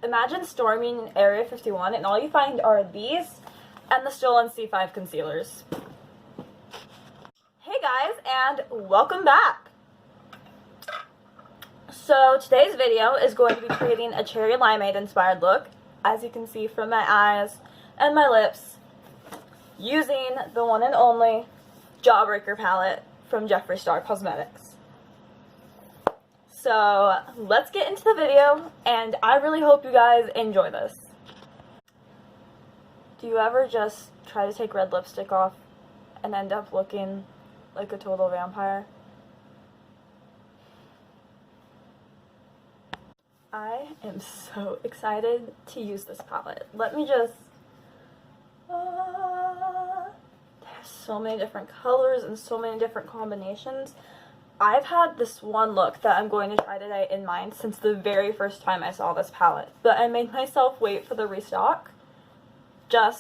imagine storming Area 51 and all you find are these and the stolen C5 concealers. Hey guys, and welcome back! So today's video is going to be creating a cherry limeade inspired look, as you can see from my eyes and my lips, using the one and only Jawbreaker palette from Jeffree Star Cosmetics. So let's get into the video, and I really hope you guys enjoy this. Do you ever just try to take red lipstick off and end up looking like a total vampire? I am so excited to use this palette. Let me just... there's so many different colors and so many different combinations. I've had this one look that I'm going to try today in mind since the very first time I saw this palette, but I made myself wait for the restock. I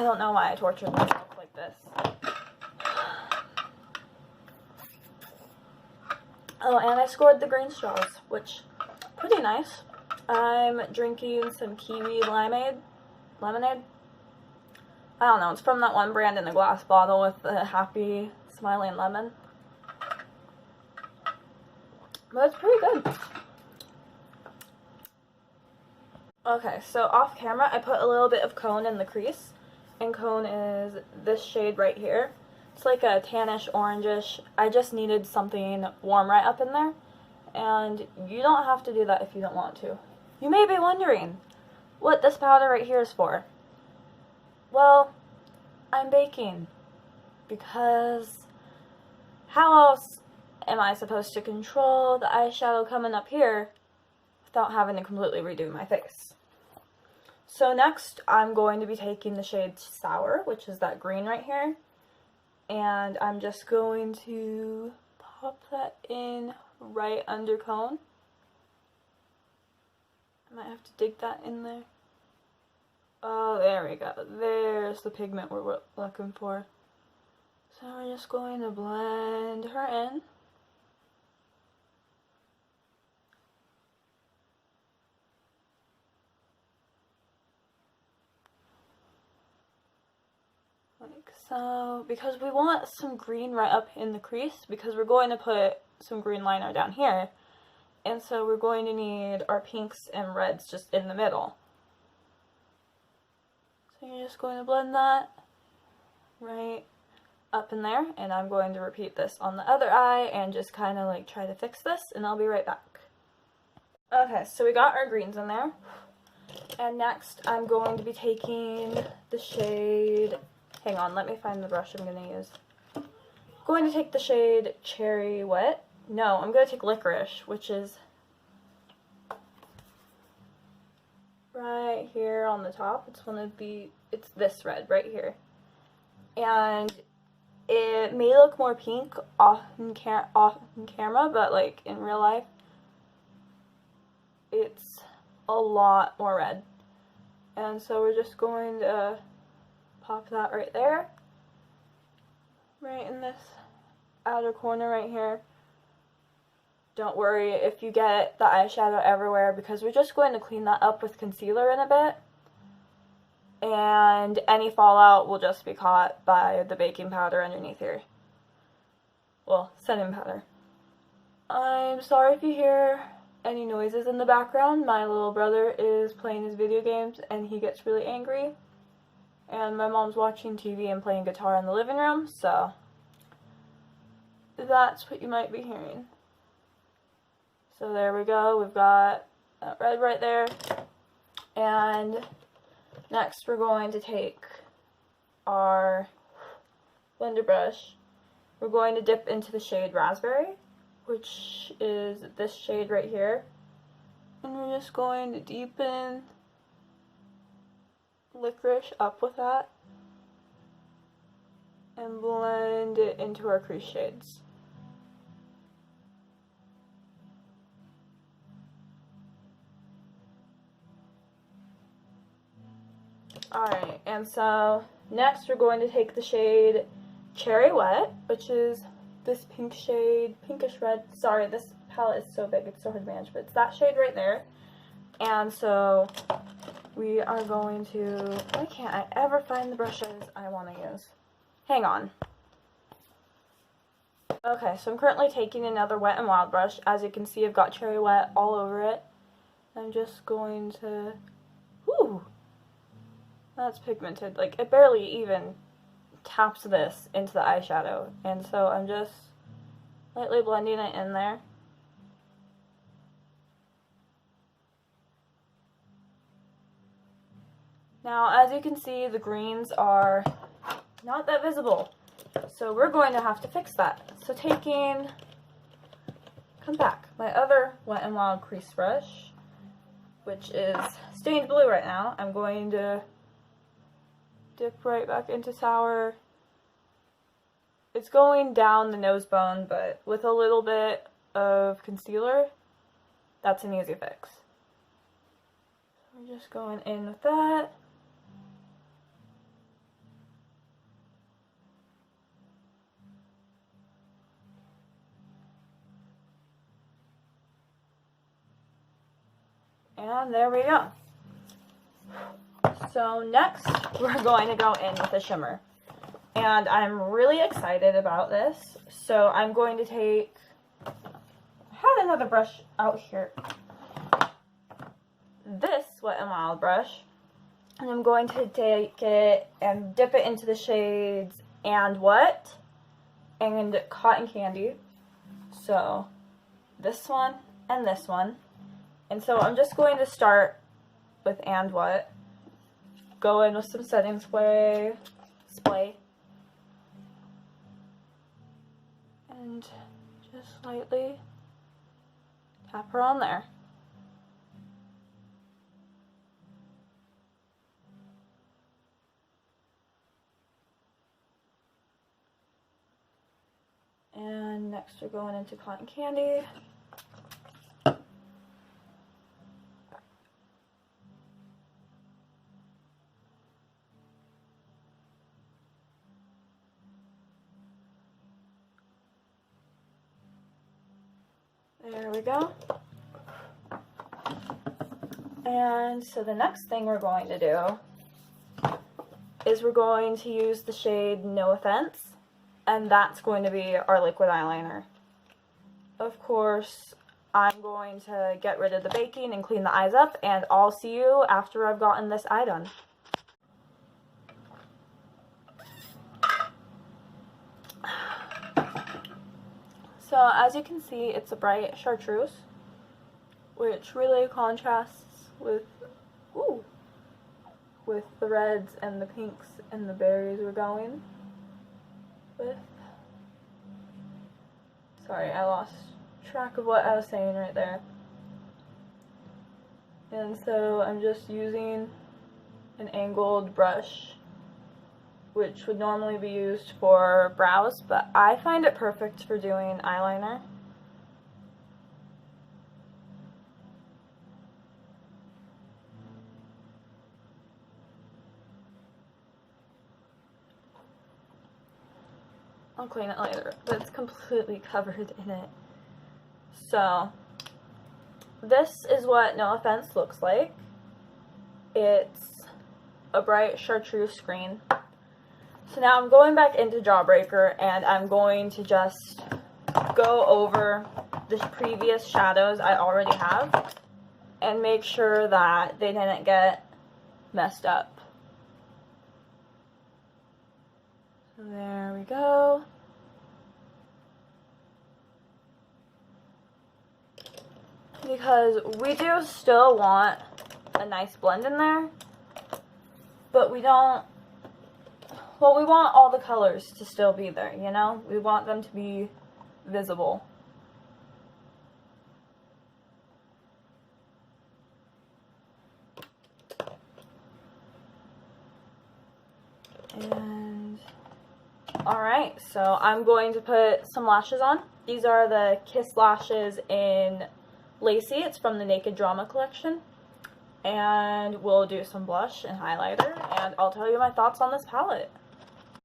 don't know why I tortured myself like this. Oh, and I scored the green straws, which, pretty nice. I'm drinking some kiwi lemonade. I don't know, it's from that one brand in the glass bottle with the happy smiling lemon. But it's pretty good. Okay, so off camera I put a little bit of Cone in the crease. And Cone is this shade right here. It's like a tannish, orangish. I just needed something warm right up in there. And you don't have to do that if you don't want to. You may be wondering what this powder right here is for. Well, I'm baking. Because how else am I supposed to control the eyeshadow coming up here without having to completely redo my face? So next, I'm going to be taking the shade Sour, which is that green right here. And I'm just going to pop that in right under Cone. I might have to dig that in there. Oh, there we go. There's the pigment we're looking for. So we're just going to blend her in. Like so, because we want some green right up in the crease, because we're going to put some green liner down here, and so we're going to need our pinks and reds just in the middle. So you're just going to blend that right up in there, and I'm going to repeat this on the other eye and just kind of like try to fix this, and I'll be right back. Okay, so we got our greens in there, and next I'm going to be taking the shade... Hang on, let me find the brush I'm going to use. I'm going to take the shade Cherry Wet. No, I'm going to take Licorice, which is right here on the top. It's this red right here. And it may look more pink off camera, but like in real life, it's a lot more red. And so we're just going to pop that right there, right in this outer corner right here. Don't worry if you get the eyeshadow everywhere, because we're just going to clean that up with concealer in a bit, and any fallout will just be caught by the baking powder underneath here. Well, setting powder. I'm sorry if you hear any noises in the background. My little brother is playing his video games and he gets really angry. And my mom's watching TV and playing guitar in the living room, so that's what you might be hearing. So there we go, we've got that red right there. And next we're going to take our blender brush. We're going to dip into the shade Raspberry, which is this shade right here. And we're just going to deepen Licorice up with that and blend it into our crease shades. Alright, and so next we're going to take the shade Cherry Wet, which is this pink shade, pinkish red, sorry, this palette is so big, it's so hard to manage, but it's that shade right there. And so we are going to, why can't I ever find the brushes I want to use? Hang on. Okay, so I'm currently taking another Wet n Wild brush. As you can see, I've got Cherry Wet all over it. I'm just going to, whoo, that's pigmented. Like, it barely even taps this into the eyeshadow. And so I'm just lightly blending it in there. Now, as you can see, the greens are not that visible. So we're going to have to fix that. So taking, come back, my other Wet n Wild crease brush, which is stained blue right now, I'm going to dip right back into Sour. It's going down the nose bone, but with a little bit of concealer, that's an easy fix. So we're just going in with that. And there we go. So next, we're going to go in with a shimmer. And I'm really excited about this. So I'm going to take, I had another brush out here. This Wet n Wild brush. And I'm going to take it and dip it into the shades And What? And Cotton Candy. So this one and this one. And so I'm just going to start with And What. Go in with some setting spray. And just lightly tap her on there. And next we're going into Cotton Candy. There we go. And so the next thing we're going to do is we're going to use the shade No Offense, and that's going to be our liquid eyeliner. Of course, I'm going to get rid of the baking and clean the eyes up, and I'll see you after I've gotten this eye done. So as you can see, it's a bright chartreuse, which really contrasts with, with the reds and the pinks and the berries we're going with. Sorry, I lost track of what I was saying right there. And so I'm just using an angled brush, which would normally be used for brows, but I find it perfect for doing eyeliner. I'll clean it later, but it's completely covered in it. So, this is what No Offense looks like. It's a bright chartreuse green. So now I'm going back into Jawbreaker, and I'm going to just go over the previous shadows I already have and make sure that they didn't get messed up. So there we go. Because we do still want a nice blend in there, but we don't. Well, we want all the colors to still be there, you know? We want them to be visible. And, alright, so I'm going to put some lashes on. These are the Kiss lashes in Lacy. It's from the Naked Drama collection. And we'll do some blush and highlighter, and I'll tell you my thoughts on this palette.